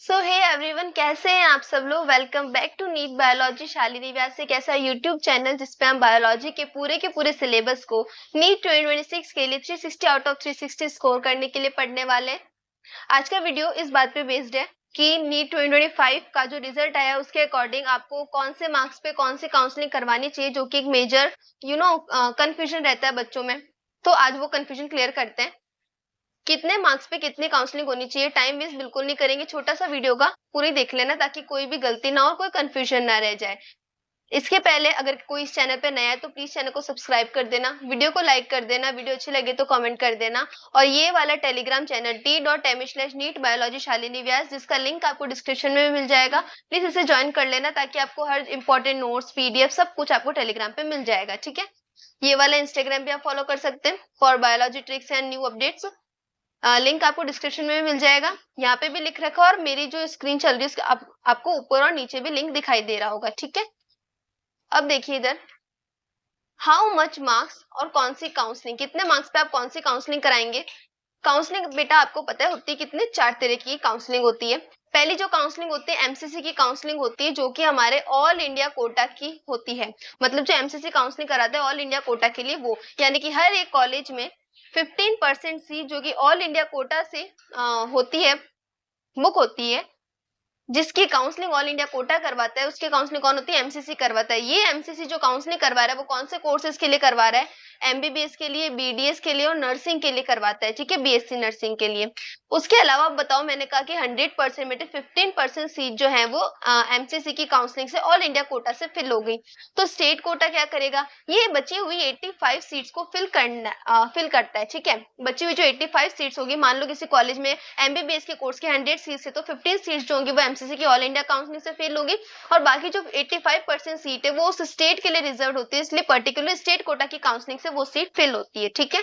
सो hey everyone, कैसे हैं आप सब लोग। Welcome back to NEET biology Shalini Vyas एक ऐसा यूट्यूब चैनल जिसपे हम बायोलॉजी के पूरे सिलेबस को नीट 2026 के लिए 360 आउट ऑफ 360 स्कोर करने के लिए पढ़ने वाले हैं। आज का वीडियो इस बात पे बेस्ड है कि नीट 2025 का जो रिजल्ट आया उसके अकॉर्डिंग आपको कौन से मार्क्स पे कौन सी काउंसलिंग करवानी चाहिए, जो कि एक मेजर कंफ्यूजन रहता है बच्चों में। तो आज वो कंफ्यूजन क्लियर करते हैं। कितने मार्क्स पे कितनी काउंसलिंग होनी चाहिए, टाइम वेस्ट बिल्कुल नहीं करेंगे। छोटा सा वीडियो का पूरी देख लेना ताकि कोई भी गलती ना हो, कोई कंफ्यूजन ना रह जाए। इसके पहले अगर कोई इस चैनल पे नया है तो प्लीज चैनल को सब्सक्राइब कर देना, वीडियो को लाइक कर देना, वीडियो अच्छी लगे तो कमेंट कर देना। और ये वाला टेलीग्राम चैनल t.me/नीट बायोलॉजी शालिनी व्यास, जिसका लिंक आपको डिस्क्रिप्शन में भी मिल जाएगा, प्लीज इसे ज्वाइन कर लेना ताकि आपको हर इंपॉर्टेंट नोट्स पीडीएफ सब कुछ आपको टेलीग्राम पे मिल जाएगा। ठीक है, ये वाला इंस्टाग्राम पे आप फॉलो कर सकते हैं for biology tricks and new updates. Link आपको डिस्क्रिप्शन में भी मिल जाएगा, यहाँ पे भी लिख रखा है और मेरी जो स्क्रीन चल रही है आपको ऊपर और नीचे भी लिंक दिखाई दे रहा होगा। ठीक है, अब देखिए इधर हाउ मच मार्क्स और कौन सी काउंसलिंग, कितने मार्क्स पे आप कौन सी काउंसलिंग कराएंगे। काउंसलिंग बेटा आपको पता है होती है कितने, 4 तरह की काउंसलिंग होती है। पहली जो काउंसलिंग होती है एमसीसी की काउंसलिंग होती है, जो कि हमारे ऑल इंडिया कोटा की होती है। मतलब जो एमसीसी काउंसलिंग कराते हैं ऑल इंडिया कोटा के लिए, वो यानी कि हर एक कॉलेज में 15% सीट जो कि ऑल इंडिया कोटा से होती है, बुक होती है, जिसकी काउंसलिंग ऑल इंडिया कोटा करवाता है उसकी काउंसलिंग कौन होती है, एमसीसी करवाता है। ये एमसीसी जो काउंसलिंग करवा रहा है वो कौन से कोर्सेज के लिए करवा रहा है, एमबीबीएस के लिए, बीडीएस के लिए और नर्सिंग के लिए करवाता है। ठीक है, बीएससी नर्सिंग के लिए। उसके अलावा बताओ, मैंने कहा कि 100% में 15% सीट जो है वो एमसीसी की काउंसलिंग से ऑल इंडिया कोटा से फिल हो गई। तो स्टेट कोटा क्या करेगा, ये बची हुई 85 सीट्स को फिल करता है। ठीक है, बची हुई जो 85 सीट्स होगी, मान लो किसी कॉलेज में एमबीबीएस के कोर्स के 100 सीट्स है तो 15 सीट्स जो होंगी वो एमसीसी की ऑल इंडिया काउंसलिंग से फेल होगी, और बाकी जो 85% सीट है वो उस स्टेट के लिए रिजर्व होती है, इसलिए पर्टिकुलर स्टेट कोटा की काउंसलिंग से वो सीट फिल होती है। ठीक है,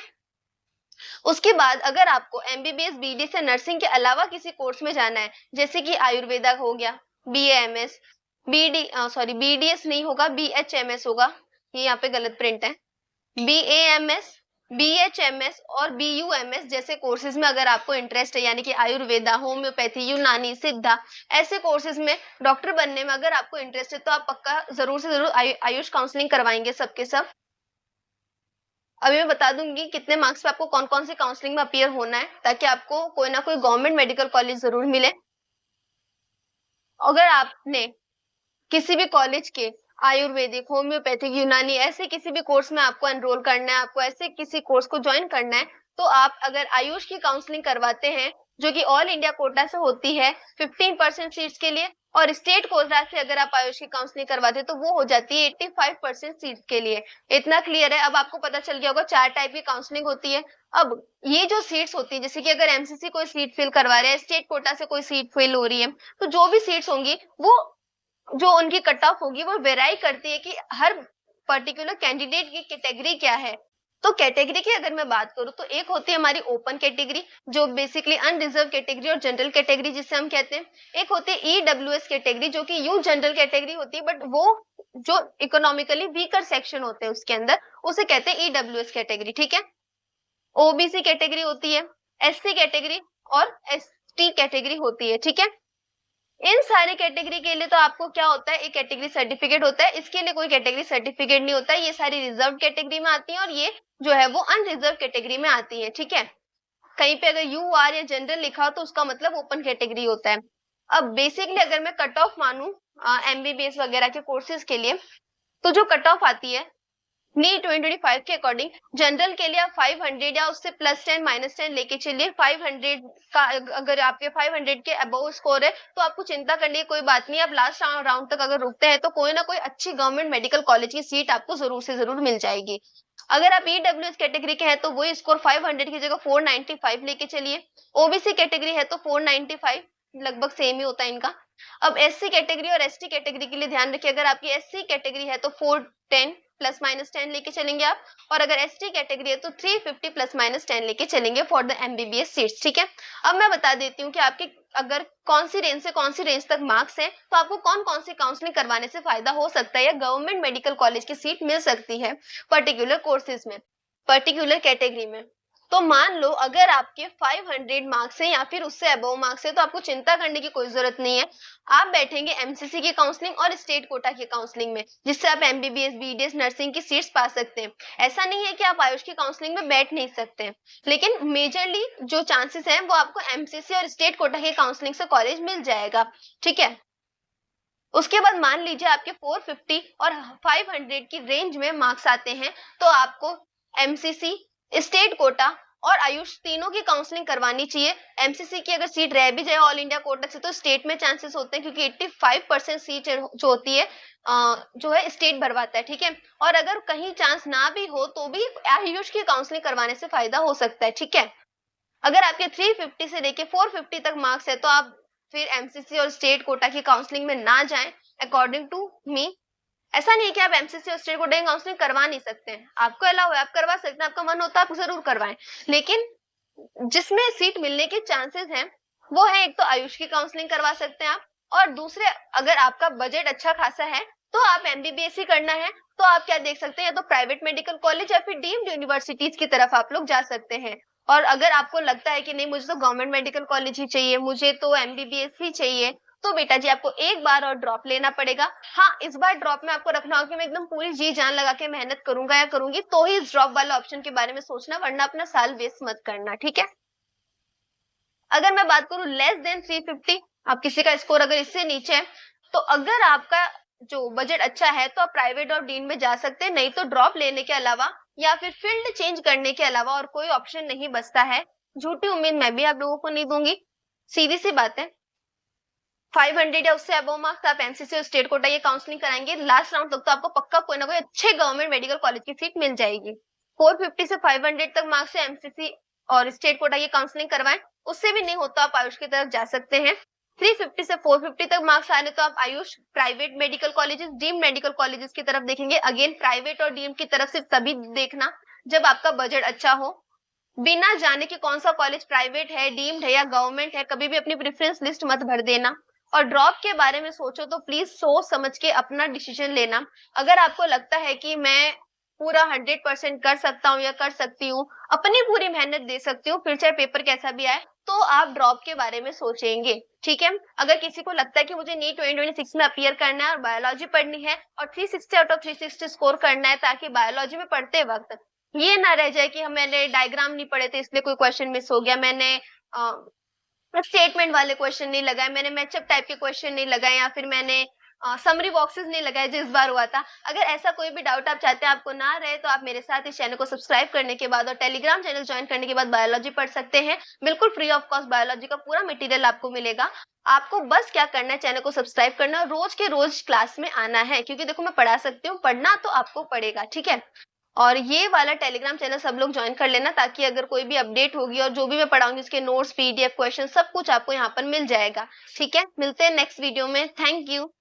उसके बाद अगर आपको एमबीबीएस बीडीएस या नर्सिंग के अलावा किसी कोर्स में जाना है, जैसे कि आयुर्वेदा हो गया, बीएएमएस, बीडीएस नहीं होगा, बीएचएमएस होगा, ये यहाँ पे गलत प्रिंट है, बीएएमएस, बीएचएमएस और बीयूएमएस जैसे कोर्सेज में अगर आपको इंटरेस्ट है, यानी कि आयुर्वेदा, होम्योपैथी, यूनानी, सिद्धा, ऐसे कोर्सेज में डॉक्टर बनने में अगर आपको इंटरेस्ट है तो आप पक्का जरूर से जरूर आयुष काउंसलिंग करवाएंगे सबके सब। अभी मैं बता दूंगी कितने मार्क्स पे आपको कौन कौन सी काउंसलिंग में अपीयर होना है, ताकि आपको कोई ना कोई गवर्नमेंट मेडिकल कॉलेज जरूर मिले। अगर आपने किसी भी कॉलेज के आयुर्वेदिक, होम्योपैथिक, यूनानी ऐसे किसी भी कोर्स में आपको एनरोल करना है, आपको ऐसे किसी कोर्स को ज्वाइन करना है, तो आप अगर आयुष की काउंसलिंग करवाते हैं जो कि ऑल इंडिया कोटा से होती है 15% सीट्स के लिए, और स्टेट कोटा से अगर आप आयुष की काउंसलिंग करवाते हैं तो वो हो जाती है 85% सीट्स के लिए। इतना क्लियर है। अब आपको पता चल गया होगा 4 टाइप की काउंसलिंग होती है। अब ये जो सीट्स होती है, जैसे कि अगर एमसीसी कोई सीट फिल करवा रहे हैं, स्टेट कोटा से कोई सीट फिल हो रही है, तो जो भी सीट्स होंगी वो जो उनकी कट ऑफ होगी वो वेराई करती है कि हर पर्टिकुलर कैंडिडेट की कैटेगरी क्या है। तो कैटेगरी की अगर मैं बात करूं तो एक होती है हमारी ओपन कैटेगरी, जो बेसिकली अनरिजर्व कैटेगरी और जनरल कैटेगरी जिसे हम कहते हैं। एक होती है ईडब्ल्यूएस कैटेगरी, जो कि यू जनरल कैटेगरी होती है, बट वो जो इकोनॉमिकली वीकर सेक्शन होते हैं उसके अंदर, उसे कहते हैं ईडब्ल्यूएस कैटेगरी। ठीक है, ओबीसी कैटेगरी होती है, एससी कैटेगरी और एसटी कैटेगरी होती है। ठीक है, इन सारी कैटेगरी के लिए तो आपको क्या होता है, एक कैटेगरी सर्टिफिकेट होता है। इसके लिए कोई कैटेगरी सर्टिफिकेट नहीं होता है, ये सारी रिजर्व कैटेगरी में आती है और ये जो है वो अनरिजर्व कैटेगरी में आती है। ठीक है, कहीं पे अगर यू आर या जनरल लिखा हो तो उसका मतलब ओपन कैटेगरी होता है। अब बेसिकली अगर मैं कट ऑफ मानू एमबीबीएस वगैरह के कोर्सेज के लिए, तो जो कट ऑफ आती है नीट 2025 के अकॉर्डिंग, जनरल के लिए आप 500 या उससे +10 -10 लेके चलिए। 500 का अगर आपके 500 के अबव स्कोर है तो आपको चिंता करने की कोई बात नहीं। आप लास्ट राउंड तक अगर रुकते हैं तो कोई ना कोई अच्छी गवर्नमेंट मेडिकल कॉलेज की सीट आपको जरूर से जरूर मिल जाएगी। अगर आप ईडब्ल्यूएस कैटेगरी के हैं तो वही स्कोर 500 की जगह 495 लेके चलिए। ओबीसी कैटेगरी है तो 495, लगभग सेम ही होता है इनका। अब एससी कैटेगरी और एसटी कैटेगरी के लिए ध्यान रखिए, अगर आपकी एससी कैटेगरी है तो 410 +-10 लेके चलेंगे आप, और अगर एसटी कैटेगरी है तो 350 +-10 लेके चलेंगे फॉर द एमबीबीएस सीट्स। ठीक है, अब मैं बता देती हूँ कि आपके अगर कौन सी रेंज से कौन सी रेंज तक मार्क्स है तो आपको कौन कौन सी काउंसलिंग करवाने से फायदा हो सकता है या गवर्नमेंट मेडिकल कॉलेज की सीट मिल सकती है पर्टिकुलर कोर्सेज में, पर्टिकुलर कैटेगरी में। तो मान लो अगर आपके 500 मार्क्स हैं या फिर उससे अबव मार्क्स है तो आपको चिंता करने की कोई जरूरत नहीं है। आप बैठेंगे एमसीसी की काउंसलिंग और स्टेट कोटा की काउंसलिंग में, जिससे आप एमबीबीएस बीडीएस नर्सिंग की सीट्स पा सकते हैं। ऐसा नहीं है कि आप आयुष की काउंसलिंग में बैठ नहीं सकते हैं, लेकिन मेजरली जो चांसेस हैं वो आपको एमसीसी और स्टेट कोटा की काउंसलिंग से कॉलेज मिल जाएगा। ठीक है, उसके बाद मान लीजिए आपके 450 और 500 की रेंज में मार्क्स आते हैं तो आपको एमसीसी, स्टेट कोटा और आयुष तीनों की काउंसलिंग करवानी चाहिए। एमसीसी की अगर सीट रह भी जाए ऑल इंडिया कोटा से तो स्टेट में चांसेस होते हैं, क्योंकि 85% सीट जो होती है जो है स्टेट भरवाता है। ठीक है, और अगर कहीं चांस ना भी हो तो भी आयुष की काउंसलिंग करवाने से फायदा हो सकता है। ठीक है, अगर आपके 350 से लेके 450 तक मार्क्स है तो आप फिर एमसीसी और स्टेट कोटा की काउंसलिंग में ना जाएं। अकॉर्डिंग टू मी, ऐसा नहीं है कि आप एमसीसी और स्टेट कोटा की काउंसलिंग करवा नहीं सकते हैं, आपको अलाउ है, आप करवा सकते हैं, आपका मन होता है आप जरूर करवाएं। लेकिन जिसमें सीट मिलने के चांसेस हैं वो है, एक तो आयुष की काउंसलिंग करवा सकते हैं आप, और दूसरे अगर आपका बजट अच्छा खासा है तो आप एमबीबीएस ही करना है तो आप क्या देख सकते हैं, या तो प्राइवेट मेडिकल कॉलेज या फिर डीम्ड यूनिवर्सिटीज की तरफ आप लोग जा सकते हैं। और अगर आपको लगता है कि नहीं मुझे तो गवर्नमेंट मेडिकल कॉलेज ही चाहिए, मुझे तो एमबीबीएस ही चाहिए, तो बेटा जी आपको एक बार और ड्रॉप लेना पड़ेगा। हाँ, इस बार ड्रॉप में आपको रखना होगा कि मैं एकदम पूरी जी जान लगा के मेहनत करूंगा या करूंगी तो ही इस ड्रॉप वाला ऑप्शन के बारे में सोचना, वरना अपना साल वेस्ट मत करना। ठीक है, अगर मैं बात करूं लेस देन 350, आप किसी का स्कोर अगर इससे नीचे है तो अगर आपका जो बजट अच्छा है तो आप प्राइवेट और डीन में जा सकते हैं, नहीं तो ड्रॉप लेने के अलावा या फिर फील्ड चेंज करने के अलावा और कोई ऑप्शन नहीं बचता है। झूठी उम्मीद मैं भी आप लोगों को नहीं दूंगी, सीधी सी बात है। 500 या उससे अबव मार्क्स आप एमसीसी और स्टेट कोटा ये काउंसलिंग कराएंगे, लास्ट राउंड तक तो आपको पक्का कोई ना कोई अच्छे गवर्नमेंट मेडिकल कॉलेज की सीट मिल जाएगी। 450 से 500 तक मार्क्स से एमसीसी और स्टेट कोटा की काउंसलिंग करवाएं, उससे भी नहीं होता आप आयुष की तरफ जा सकते हैं। 350 से 450 तक मार्क्स आने तो आप Ayush private medical colleges, deemed medical colleges की तरफ देखेंगे। अगेन प्राइवेट और डीम्ड की तरफ से तभी देखना जब आपका बजट अच्छा हो। बिना जाने कि कौन सा कॉलेज प्राइवेट है, डीम्ड है या गवर्नमेंट है, कभी भी अपनी प्रेफरेंस लिस्ट मत भर देना। और ड्रॉप के बारे में सोचो तो प्लीज सोच समझ के अपना डिसीजन लेना। अगर आपको लगता है कि मैं पूरा 100% कर सकता हूँ या कर सकती हूँ, अपनी पूरी मेहनत दे सकती हूँ, फिर चाहे पेपर कैसा भी आए, तो आप ड्रॉप के बारे में सोचेंगे। ठीक है, अगर किसी को लगता है कि मुझे नीट 2026 में अपीयर करना है और बायोलॉजी पढ़नी है और 360 आउट ऑफ 360 स्कोर करना है, ताकि बायोलॉजी में पढ़ते वक्त ये ना रह जाए कि हम मैंने डायग्राम नहीं पढ़े थे इसलिए कोई क्वेश्चन मिस हो गया, मैंने स्टेटमेंट वाले क्वेश्चन नहीं लगाए, मैंने मैचअप टाइप के क्वेश्चन नहीं लगाए, या फिर मैंने समरी बॉक्सेस नहीं लगाए जिस बार हुआ था। अगर ऐसा कोई भी डाउट आप चाहते हैं आपको ना रहे तो आप मेरे साथ इस चैनल को सब्सक्राइब करने के बाद और टेलीग्राम चैनल ज्वाइन करने के बाद बायोलॉजी पढ़ सकते हैं। बिल्कुल फ्री ऑफ कॉस्ट बायोलॉजी का पूरा मटेरियल आपको मिलेगा। आपको बस क्या करना है, चैनल को सब्सक्राइब करना है, रोज के रोज क्लास में आना है, क्योंकि देखो मैं पढ़ा सकती हूँ, पढ़ना तो आपको पड़ेगा। ठीक है, और ये वाला टेलीग्राम चैनल सब लोग ज्वाइन कर लेना, ताकि अगर कोई भी अपडेट होगी और जो भी मैं पढ़ाऊंगी उसके नोट्स, पीडीएफ, क्वेश्चन सब कुछ आपको यहाँ पर मिल जाएगा। ठीक है, मिलते हैं नेक्स्ट वीडियो में। Thank you.